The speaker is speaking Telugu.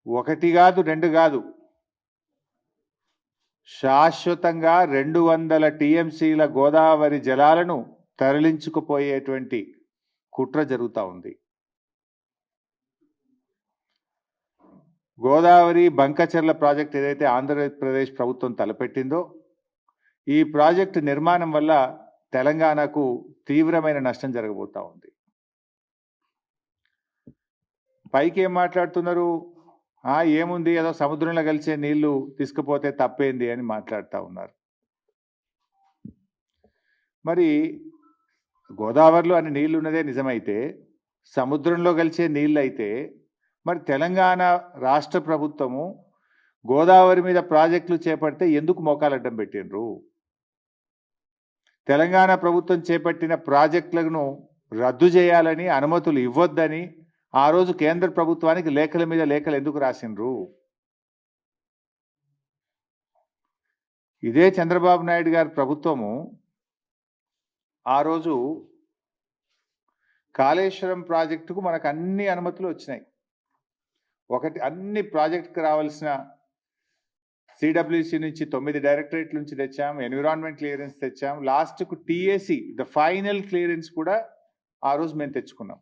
ఒకటి కాదు రెండు కాదు, శాశ్వతంగా 200 టీఎంసీల గోదావరి జలాలను తరలించుకుపోయేటువంటి కుట్ర జరుగుతూ ఉంది. గోదావరి బంకచర్ల ప్రాజెక్ట్ ఏదైతే ఆంధ్రప్రదేశ్ ప్రభుత్వం తలపెట్టిందో, ఈ ప్రాజెక్టు నిర్మాణం వల్ల తెలంగాణకు తీవ్రమైన నష్టం జరగబోతా ఉంది. పైకి ఏం మాట్లాడుతున్నారు, ఏముంది ఏదో సముద్రంలో కలిసే నీళ్లు తీసుకుపోతే తప్పేంది అని మాట్లాడుతూ ఉన్నారు. మరి గోదావరిలో అన్ని నీళ్లు ఉన్నదే నిజమైతే, సముద్రంలో కలిసే నీళ్ళు అయితే మరి తెలంగాణ రాష్ట్ర ప్రభుత్వము గోదావరి మీద ప్రాజెక్టులు చేపడితే ఎందుకు మోకాలడ్డం పెట్టిండ్రు? తెలంగాణ ప్రభుత్వం చేపట్టిన ప్రాజెక్టులను రద్దు చేయాలని, అనుమతులు ఇవ్వొద్దని ఆ రోజు కేంద్ర ప్రభుత్వానికి లేఖల మీద లేఖలు ఎందుకు రాసిండ్రు? ఇదే చంద్రబాబు నాయుడు గారి ప్రభుత్వము ఆ రోజు కాళేశ్వరం ప్రాజెక్టుకు మనకు అన్ని అనుమతులు వచ్చినాయి. ఒకటి, అన్ని ప్రాజెక్టుకు రావాల్సిన సిడబ్ల్యూసి నుంచి 9 డైరెక్టరేట్ల నుంచి తెచ్చాం, ఎన్విరాన్మెంట్ క్లియరెన్స్ తెచ్చాం, లాస్ట్కు టీఏసీ ద ఫైనల్ క్లియరెన్స్ కూడా ఆ రోజు మేము తెచ్చుకున్నాం.